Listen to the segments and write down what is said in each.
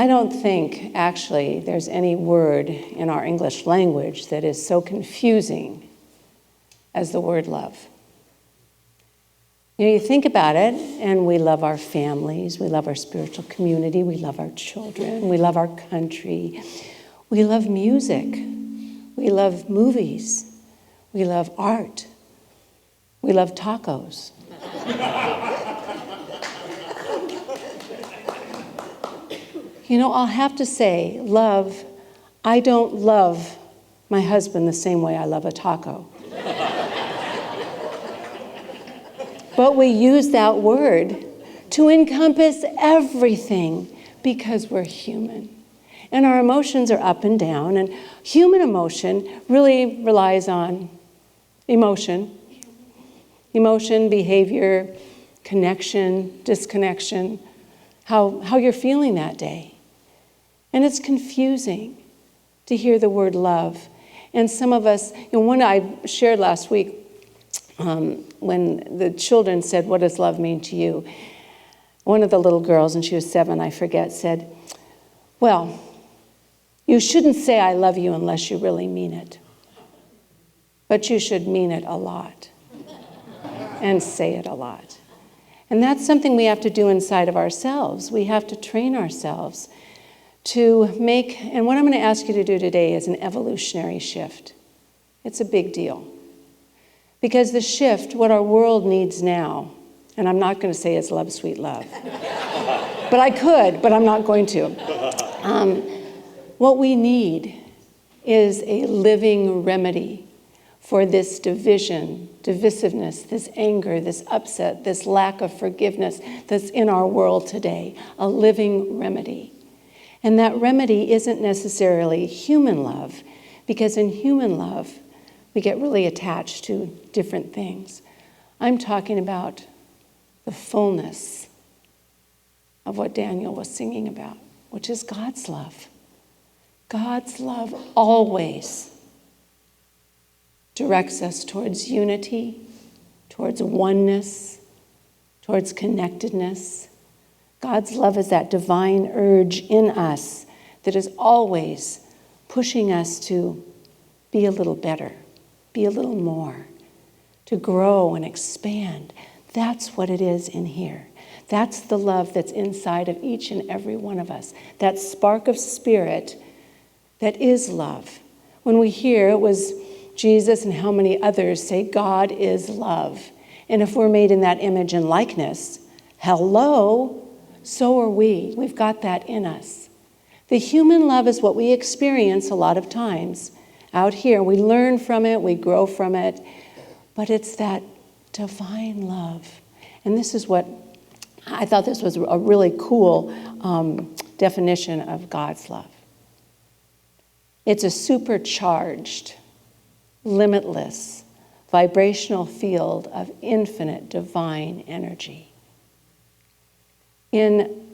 I don't think, actually, there's any word in our English language that is so confusing as the word love. You think about it, and we love our families, we love our spiritual community, we love our children, we love our country, we love music, we love movies, we love art, we love tacos. I'll have to say, I don't love my husband the same way I love a taco. But we use that word to encompass everything because we're human. And our emotions are up and down. And human emotion really relies on emotion. Emotion, behavior, connection, disconnection, how you're feeling that day. And it's confusing to hear the word love. And some of us, one I shared last week, when the children said, "What does love mean to you?" One of the little girls, and she was 7, I forget, said, "Well, you shouldn't say I love you unless you really mean it. But you should mean it a lot and say it a lot." And that's something we have to do inside of ourselves. We have to train ourselves to make, and what I'm going to ask you to do today is an evolutionary shift. It's a big deal. Because the shift, what our world needs now, and I'm not going to say it's love, sweet love. But I could, but I'm not going to. What we need is a living remedy for this division, divisiveness, this anger, this upset, this lack of forgiveness that's in our world today. A living remedy. And that remedy isn't necessarily human love, because in human love, we get really attached to different things. I'm talking about the fullness of what Daniel was singing about, which is God's love. God's love always directs us towards unity, towards oneness, towards connectedness. God's love is that divine urge in us that is always pushing us to be a little better, be a little more, to grow and expand. That's what it is in here. That's the love that's inside of each and every one of us. That spark of spirit that is love. When we hear, it was Jesus and how many others say God is love. And if we're made in that image and likeness, hello, so are we. We've got that in us. The human love is what we experience a lot of times out here. We learn from it, we grow from it, but it's that divine love. And this is what, I thought this was a really cool definition of God's love. It's a supercharged, limitless, vibrational field of infinite divine energy. In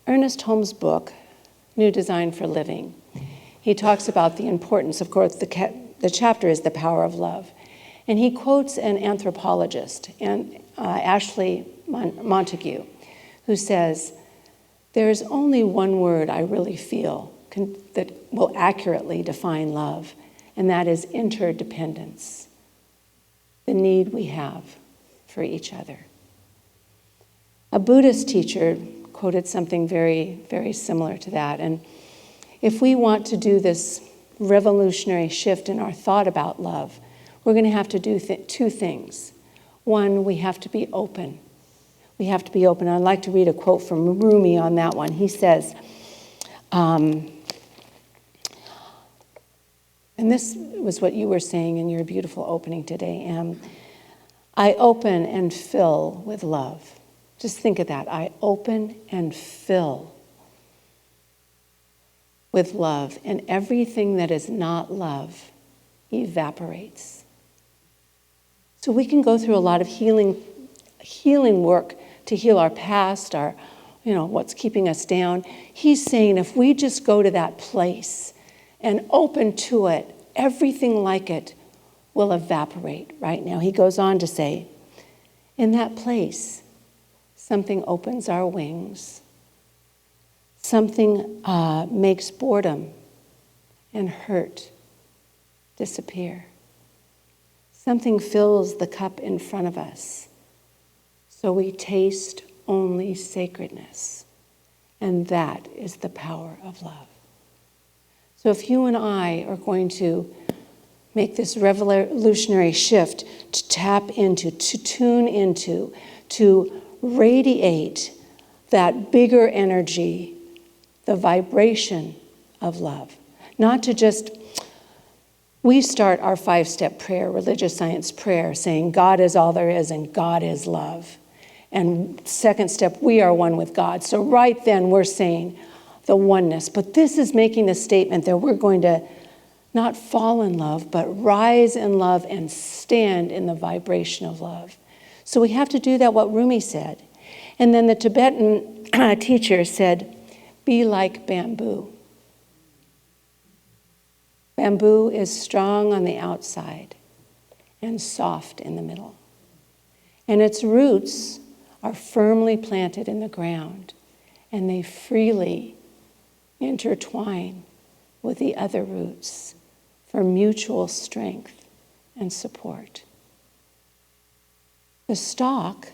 Ernest Holmes' book, New Design for Living, he talks about the importance, of course, the chapter is The Power of Love. And he quotes an anthropologist, Ashley Montague, who says, "There's only one word I really feel that will accurately define love, and that is interdependence, the need we have for each other." A Buddhist teacher quoted something very, very similar to that. And if we want to do this revolutionary shift in our thought about love, we're going to have to do two things. One, we have to be open. We have to be open. I'd like to read a quote from Rumi on that one. He says, and this was what you were saying in your beautiful opening today, I open and fill with love. Just think of that. I open and fill with love, and everything that is not love evaporates. So we can go through a lot of healing work to heal our past, our, what's keeping us down. He's saying if we just go to that place and open to it, everything like it will evaporate right now. He goes on to say, in that place, something opens our wings. Something makes boredom and hurt disappear. Something fills the cup in front of us, so we taste only sacredness. And that is the power of love. So if you and I are going to make this revolutionary shift to tap into, to tune into, to radiate that bigger energy, the vibration of love, not to just, we start our 5-step prayer, religious science prayer, saying God is all there is and God is love. And second step, we are one with God. So right then we're saying the oneness. But this is making a statement that we're going to not fall in love, but rise in love and stand in the vibration of love. So we have to do that, what Rumi said. And then the Tibetan teacher said, be like bamboo. Bamboo is strong on the outside and soft in the middle. And its roots are firmly planted in the ground, and they freely intertwine with the other roots for mutual strength and support. The stalk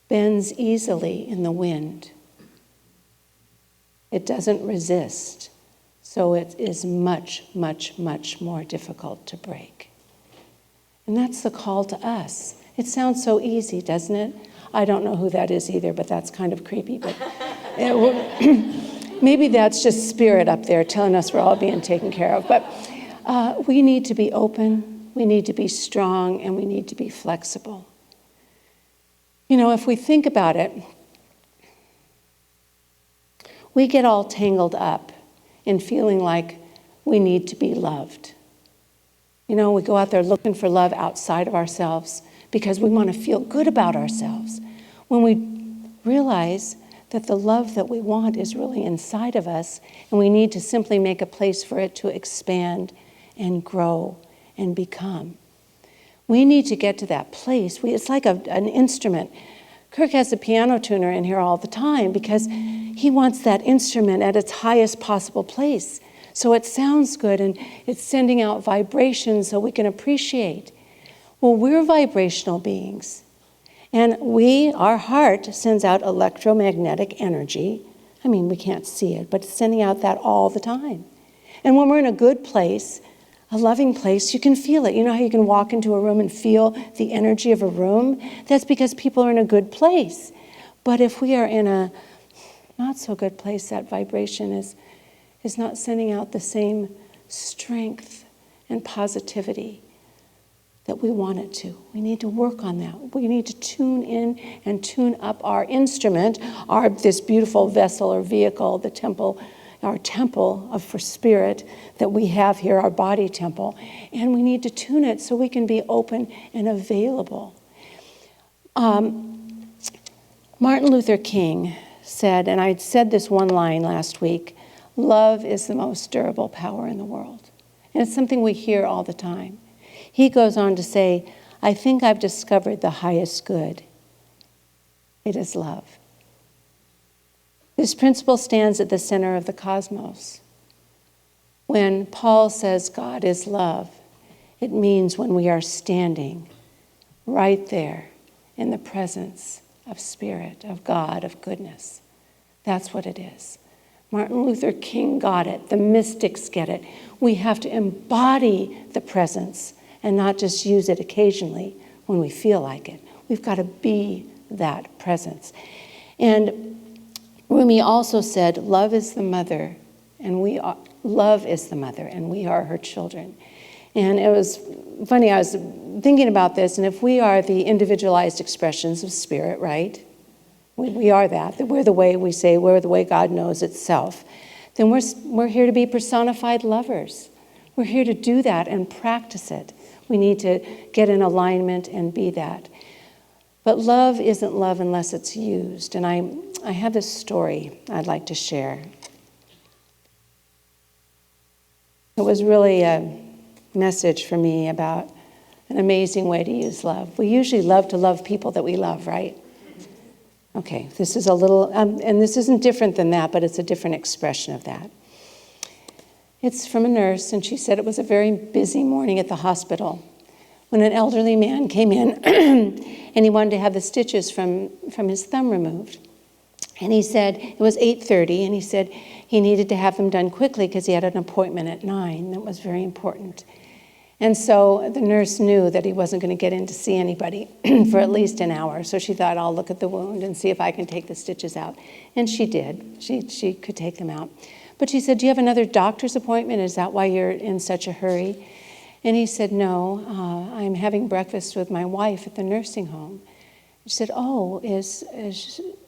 bends easily in the wind. It doesn't resist, so it is much, much, much more difficult to break. And that's the call to us. It sounds so easy, doesn't it? I don't know who that is either, but that's kind of creepy. But maybe that's just spirit up there telling us we're all being taken care of. But we need to be open, we need to be strong, and we need to be flexible. You know, if we think about it, we get all tangled up in feeling like we need to be loved. You know, we go out there looking for love outside of ourselves because we want to feel good about ourselves. When we realize that the love that we want is really inside of us, and we need to simply make a place for it to expand and grow and become. We need to get to that place. It's like an instrument. Kirk has a piano tuner in here all the time because he wants that instrument at its highest possible place. So it sounds good and it's sending out vibrations so we can appreciate. Well, we're vibrational beings. And our heart sends out electromagnetic energy. I mean, we can't see it, but it's sending out that all the time. And when we're in a good place, a loving place, you can feel it. You know how you can walk into a room and feel the energy of a room? That's because people are in a good place. But if we are in a not so good place, that vibration is not sending out the same strength and positivity that we want it to. We need to work on that. We need to tune in and tune up our instrument, this beautiful vessel or vehicle, the temple, our temple for spirit that we have here, our body temple, and we need to tune it so we can be open and available. Martin Luther King said, and I said this one line last week, love is the most durable power in the world. And it's something we hear all the time. He goes on to say, I think I've discovered the highest good. It is love. This principle stands at the center of the cosmos. When Paul says God is love, it means when we are standing right there in the presence of Spirit, of God, of goodness. That's what it is. Martin Luther King got it. The mystics get it. We have to embody the presence and not just use it occasionally when we feel like it. We've got to be that presence. And Rumi also said, love is the mother, and we are her children. And it was funny, I was thinking about this, and if we are the individualized expressions of spirit, right? We are that we're the way we say, we're the way God knows itself. Then we're here to be personified lovers. We're here to do that and practice it. We need to get in alignment and be that. But love isn't love unless it's used. And I have this story I'd like to share. It was really a message for me about an amazing way to use love. We usually love to love people that we love, right? Okay, this is a little, and this isn't different than that, but it's a different expression of that. It's from a nurse, and she said it was a very busy morning at the hospital when an elderly man came in and he wanted to have the stitches from his thumb removed. And he said, it was 8:30, and he said he needed to have them done quickly because he had an appointment at 9 that was very important. And so the nurse knew that he wasn't going to get in to see anybody for at least an hour. So she thought, I'll look at the wound and see if I can take the stitches out. And she did. She could take them out. But she said, do you have another doctor's appointment? Is that why you're in such a hurry? And he said, no, I'm having breakfast with my wife at the nursing home. She said, oh,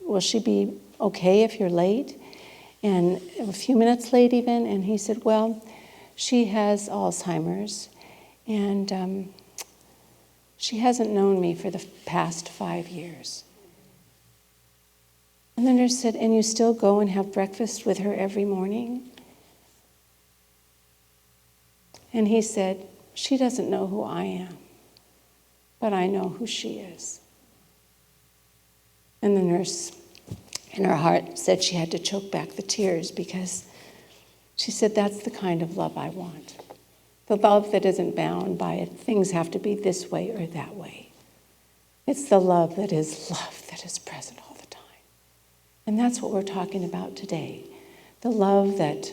will she be okay if you're late? And a few minutes late even. And he said, well, she has Alzheimer's. And she hasn't known me for the past 5 years. And the nurse said, and you still go and have breakfast with her every morning? And he said, she doesn't know who I am, but I know who she is. And the nurse, in her heart, said she had to choke back the tears because she said, that's the kind of love I want. The love that isn't bound by it. Things have to be this way or that way. It's the love that is present all the time. And that's what we're talking about today. The love that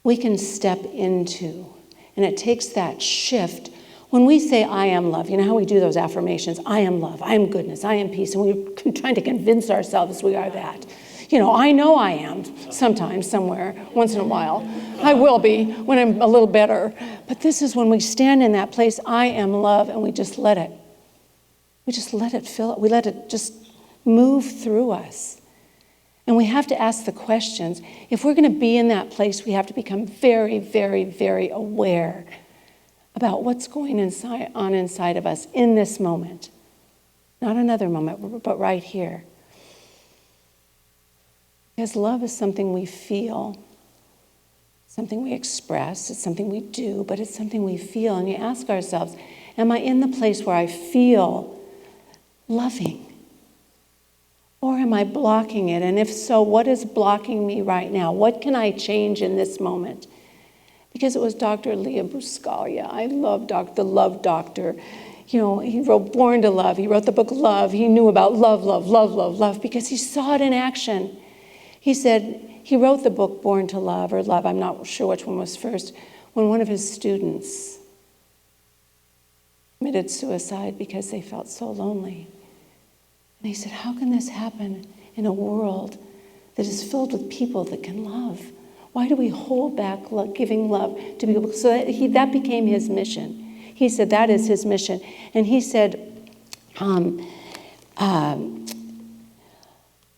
we can step into. And it takes that shift. When we say, I am love, you know how we do those affirmations? I am love, I am goodness, I am peace. And we're trying to convince ourselves we are that. You know I am sometimes, somewhere, once in a while. I will be when I'm a little better. But this is when we stand in that place, I am love, and we just let it. We just let it fill it. We let it just move through us. And we have to ask the questions. If we're going to be in that place, we have to become very, very, very aware about what's going on inside of us in this moment. Not another moment, but right here. Because love is something we feel, something we express, it's something we do, but it's something we feel. And you ask ourselves, am I in the place where I feel loving? Or am I blocking it? And if so, what is blocking me right now? What can I change in this moment? Because it was Dr. Leah Bruscalia. I love the Love Doctor. You know, he wrote Born to Love. He wrote the book Love. He knew about love, love, love, love, love, because he saw it in action. He said, he wrote the book Born to Love, or Love, I'm not sure which one was first, when one of his students committed suicide because they felt so lonely. And he said, how can this happen in a world that is filled with people that can love? Why do we hold back giving love to people? So that became his mission. He said that is his mission. And he said,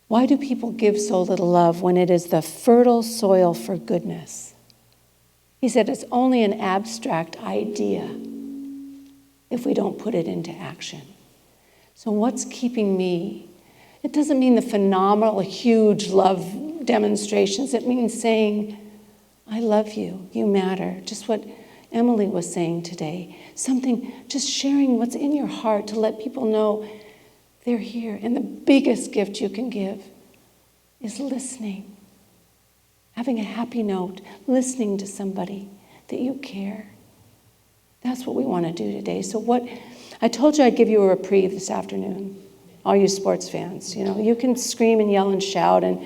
why do people give so little love when it is the fertile soil for goodness? He said it's only an abstract idea if we don't put it into action. So what's keeping me? It doesn't mean the phenomenal, huge love demonstrations. It means saying, I love you, you matter. Just what Emily was saying today. Something, just sharing what's in your heart to let people know they're here. And the biggest gift you can give is listening. Having a happy note, listening to somebody that you care. That's what we want to do today. So I told you I'd give you a reprieve this afternoon. All you sports fans, you know, you can scream and yell and shout and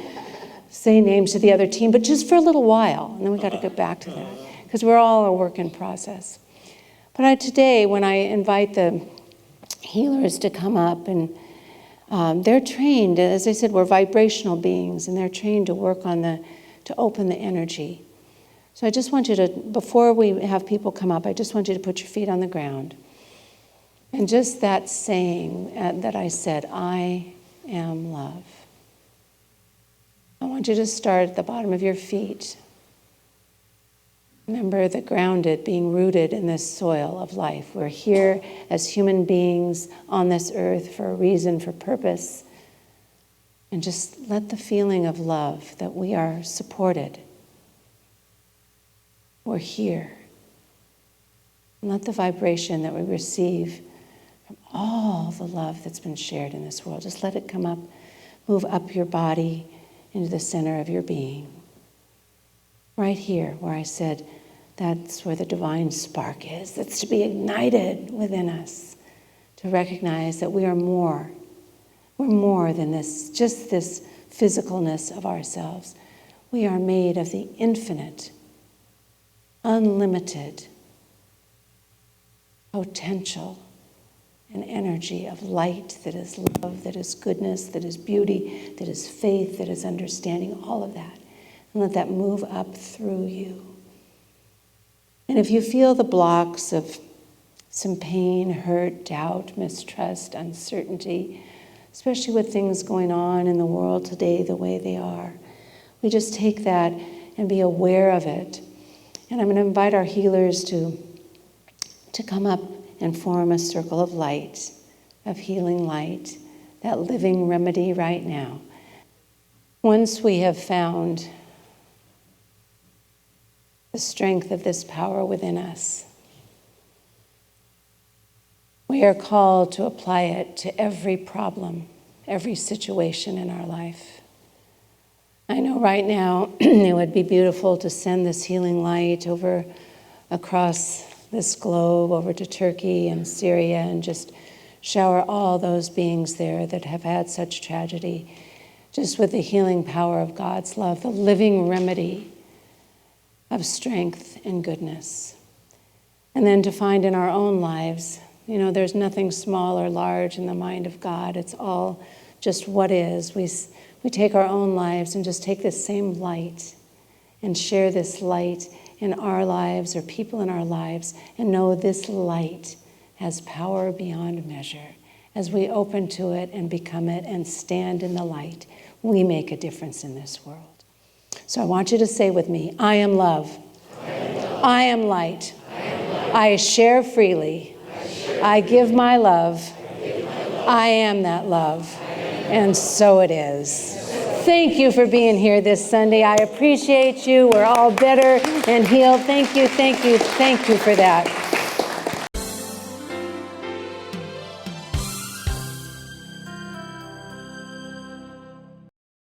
say names to the other team, but just for a little while. And then we got to get back to that because we're all a work in process. But today, when I invite the healers to come up, and they're trained, as I said, we're vibrational beings, and they're trained to work on to open the energy. So I just want you to, before we have people come up, I just want you to put your feet on the ground. And just that saying that I said, I am love. I want you to start at the bottom of your feet. Remember the grounded, being rooted in this soil of life. We're here as human beings on this earth for a reason, for purpose. And just let the feeling of love, that we are supported. We're here. And let the vibration that we receive from all the love that's been shared in this world. Just let it come up, move up your body into the center of your being. Right here, where I said, that's where the divine spark is. That's to be ignited within us, to recognize that we are more. We're more than this, just this physicalness of ourselves. We are made of the infinite, unlimited potential and energy of light that is love, that is goodness, that is beauty, that is faith, that is understanding, all of that. And let that move up through you. And if you feel the blocks of some pain, hurt, doubt, mistrust, uncertainty, especially with things going on in the world today the way they are, we just take that and be aware of it. And I'm going to invite our healers to come up and form a circle of light, of healing light, that living remedy right now. Once we have found the strength of this power within us, we are called to apply it to every problem, every situation in our life. I know right now it would be beautiful to send this healing light over across this globe, over to Turkey and Syria, and just shower all those beings there that have had such tragedy, just with the healing power of God's love, the living remedy of strength and goodness. And then to find in our own lives, there's nothing small or large in the mind of God. It's all just what is. We take our own lives and just take this same light and share this light in our lives or people in our lives, and know this light has power beyond measure. As we open to it and become it and stand in the light, we make a difference in this world. So I want you to say with me, I am love. I am light. I share freely. I give my love. I am that love. And so it is. Thank you for being here this Sunday. I appreciate you. We're all better and healed. Thank you for that.